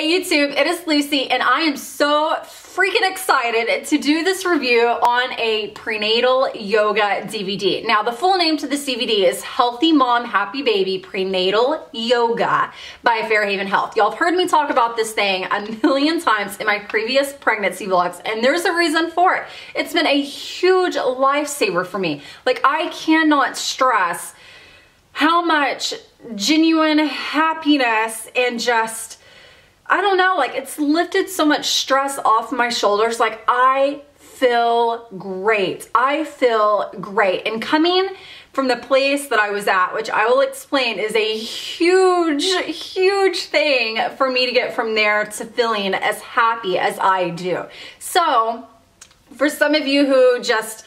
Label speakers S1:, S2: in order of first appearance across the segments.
S1: Hey YouTube, it is Lucy and I am so freaking excited to do this review on a prenatal yoga DVD. Now the full name to this DVD is Healthy Mom, Happy Baby Prenatal Yoga by Fairhaven Health. Y'all have heard me talk about this thing a million times in my previous pregnancy vlogs and there's a reason for it. It's been a huge lifesaver for me. Like, I cannot stress how much genuine happiness and just, I don't know, like, it's lifted so much stress off my shoulders. Like, I feel great. I feel great. And coming from the place that I was at, which I will explain is a huge, huge thing for me to get from there to feeling as happy as I do. So for some of you who just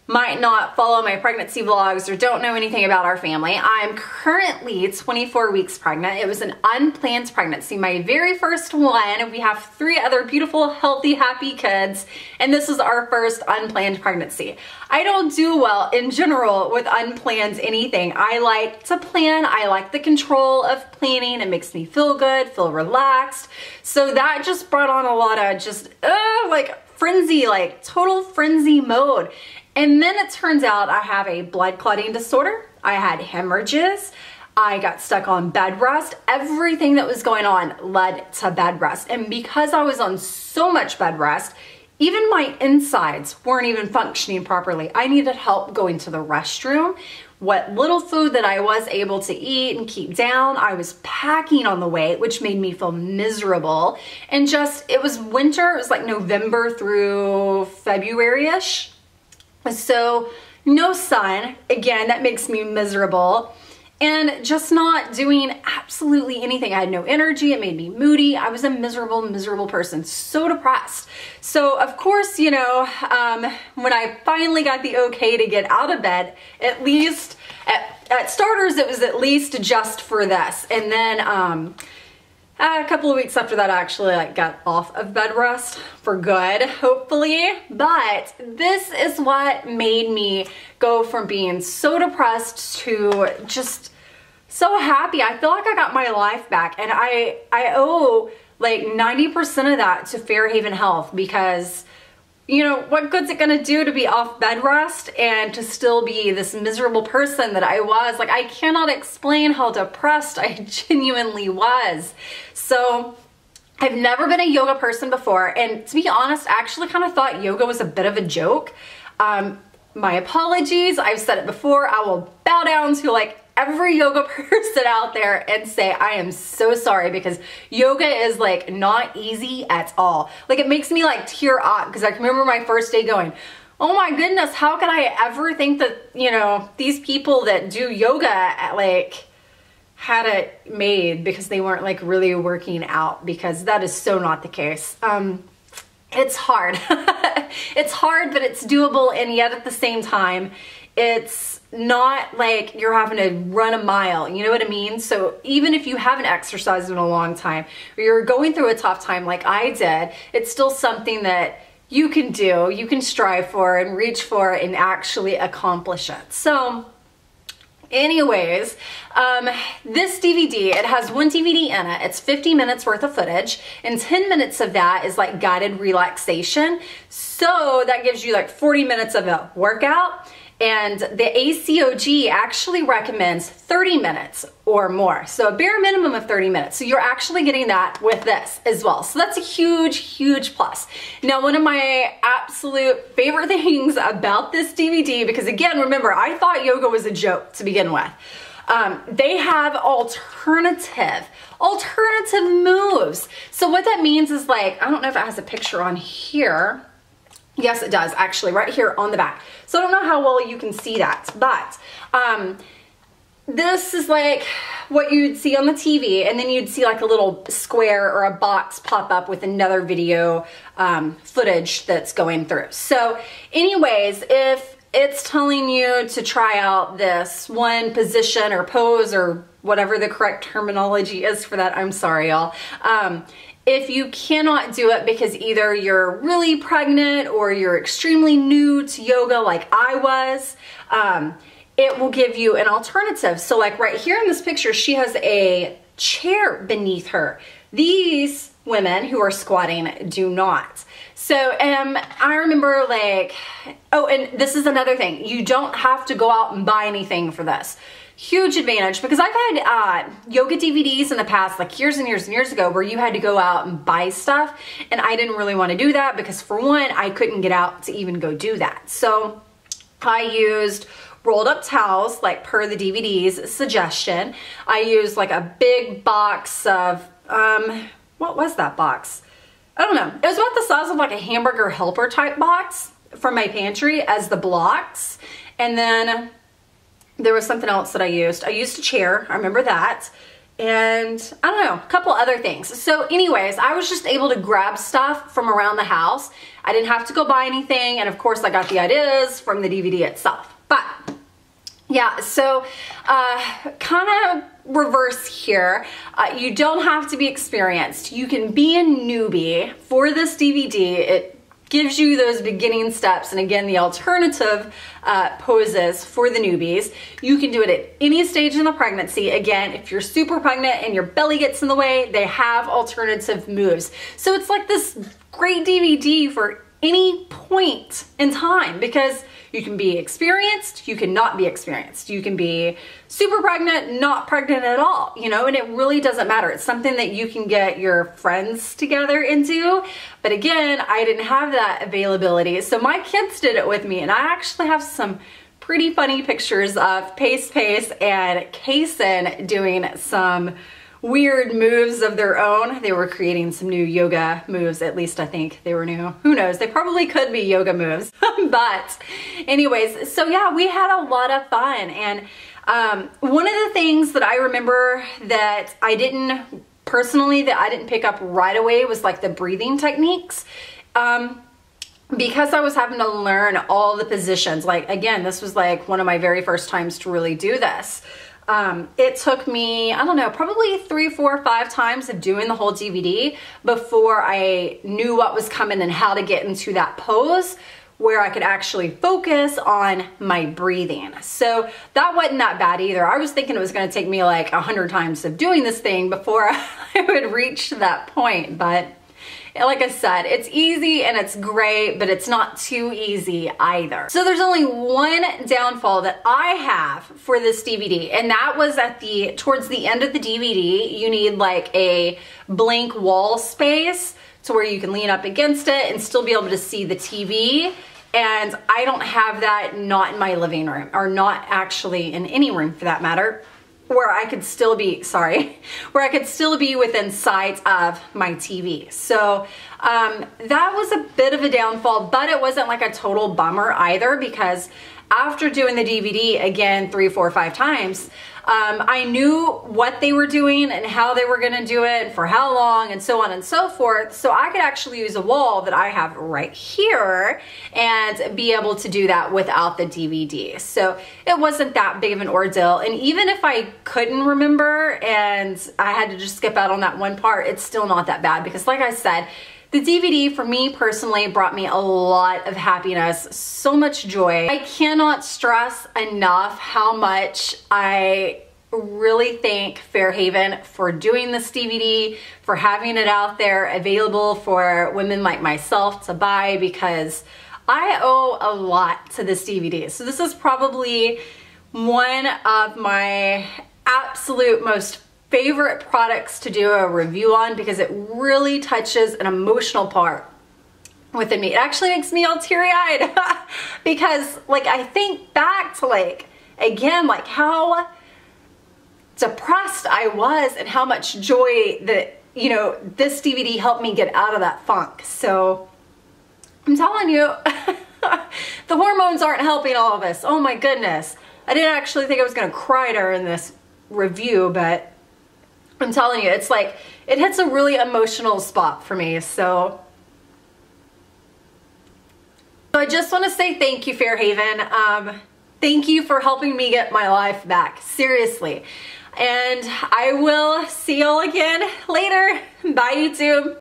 S1: might not follow my pregnancy vlogs or don't know anything about our family, I'm currently 24 weeks pregnant. It was an unplanned pregnancy, my very first one. We have 3 other beautiful, healthy, happy kids, and this is our first unplanned pregnancy. I don't do well in general with unplanned anything. I like to plan. I like the control of planning. It makes me feel good, feel relaxed. So that just brought on a lot of just like frenzy, like total frenzy mode. And then it turns out I have a blood clotting disorder. I had hemorrhages. I got stuck on bed rest. Everything that was going on led to bed rest. And because I was on so much bed rest, even my insides weren't even functioning properly. I needed help going to the restroom. What little food that I was able to eat and keep down, I was packing on the weight, which made me feel miserable. And just, it was winter. It was like November through February-ish. So no sun, again, that makes me miserable, and just not doing absolutely anything. I had no energy. It made me moody. I was a miserable, miserable person, so depressed. So of course, you know, when I finally got the okay to get out of bed, at least at starters, it was at least just for this. And then, a couple of weeks after that, I actually got off of bed rest for good, hopefully. But this is what made me go from being so depressed to just so happy. I feel like I got my life back, and I owe like 90% of that to Fairhaven Health, because you know, what good's it gonna do to be off bed rest and to still be this miserable person that I was? Like, I cannot explain how depressed I genuinely was. So I've never been a yoga person before, and to be honest, I actually kind of thought yoga was a bit of a joke. My apologies, I've said it before. I will bow down to like every yoga person out there and say I am so sorry, because yoga is like not easy at all. Like, it makes me like tear up, because I can remember my first day going, oh my goodness, how could I ever think that, you know, these people that do yoga like had it made because they weren't like really working out, because that is so not the case. It's hard. It's hard, but it's doable, and yet at the same time, it's not like you're having to run a mile, you know what I mean? So even if you haven't exercised in a long time, or you're going through a tough time like I did, it's still something that you can do, you can strive for and reach for and actually accomplish it. So anyways, this DVD, it has one DVD in it. It's 50 minutes worth of footage, and 10 minutes of that is like guided relaxation. So that gives you like 40 minutes of a workout. And the ACOG actually recommends 30 minutes or more. So a bare minimum of 30 minutes. So you're actually getting that with this as well. So that's a huge, huge plus. Now, one of my absolute favorite things about this DVD, because again, remember, I thought yoga was a joke to begin with. They have alternative moves. So what that means is, like, I don't know if it has a picture on here. Yes, it does, actually, right here on the back. So I don't know how well you can see that, but this is like what you'd see on the TV, and then you'd see like a little square or a box pop up with another video footage that's going through. So anyways, if it's telling you to try out this one position or pose or whatever the correct terminology is for that, I'm sorry, y'all. If you cannot do it because either you're really pregnant or you're extremely new to yoga like I was, it will give you an alternative. So like right here in this picture, she has a chair beneath her. These women who are squatting do not. So I remember like, oh, and this is another thing. You don't have to go out and buy anything for this. Huge advantage, because I've had yoga DVDs in the past, like years and years and years ago, where you had to go out and buy stuff, and I didn't really want to do that because, for one, I couldn't get out to even go do that. So I used rolled up towels, like per the DVD's suggestion. I used like a big box of, what was that box? I don't know. It was about the size of like a hamburger helper type box from my pantry as the blocks. And then there was something else that I used. I used a chair, I remember that. And I don't know, a couple other things. So anyways, I was just able to grab stuff from around the house. I didn't have to go buy anything. And of course I got the ideas from the DVD itself. But yeah, so kind of reverse here. You don't have to be experienced. You can be a newbie for this DVD. It gives you those beginning steps, and again, the alternative poses for the newbies. You can do it at any stage in the pregnancy. Again, if you're super pregnant and your belly gets in the way, they have alternative moves. So it's like this great DVD for any point in time, because you can be experienced, you can not be experienced. You can be super pregnant, not pregnant at all, you know, and it really doesn't matter. It's something that you can get your friends together into. But again, I didn't have that availability. So my kids did it with me, and I actually have some pretty funny pictures of Pace and Kaysen doing some weird moves of their own. They were creating some new yoga moves. At least I think they were new. Who knows? They probably could be yoga moves. But anyways, so yeah, we had a lot of fun. And one of the things that I remember that I didn't pick up right away was like the breathing techniques. Because I was having to learn all the positions. Like, again, this was like one of my very first times to really do this. It took me, I don't know, probably 3, 4, 5 times of doing the whole DVD before I knew what was coming and how to get into that pose where I could actually focus on my breathing. So that wasn't that bad either. I was thinking it was going to take me like 100 times of doing this thing before I would reach that point. But like I said, it's easy and it's great, but it's not too easy either. So there's only one downfall that I have for this DVD, and that was towards the end of the DVD, you need like a blank wall space to where you can lean up against it and still be able to see the TV. And I don't have that, not in my living room, or not actually in any room for that matter, where I could still be, where I could still be within sight of my TV. So that was a bit of a downfall, but it wasn't like a total bummer either, because after doing the DVD again 3, 4, 5 times, I knew what they were doing and how they were going to do it, for how long, and so on and so forth. So I could actually use a wall that I have right here and be able to do that without the DVD. So it wasn't that big of an ordeal. And even if I couldn't remember and I had to just skip out on that one part, it's still not that bad, because like I said, the DVD for me personally brought me a lot of happiness, so much joy. I cannot stress enough how much I really thank Fairhaven for doing this DVD, for having it out there available for women like myself to buy, because I owe a lot to this DVD. So this is probably one of my absolute most favorite products to do a review on, because it really touches an emotional part within me. It actually makes me all teary-eyed because like I think back to like, again, like how depressed I was and how much joy that, you know, this DVD helped me get out of that funk. So I'm telling you, the hormones aren't helping all of us. Oh my goodness. I didn't actually think I was gonna cry during this review, but I'm telling you, it's like, it hits a really emotional spot for me. So I just want to say thank you, Fairhaven. Thank you for helping me get my life back. Seriously. And I will see y'all again later. Bye, YouTube.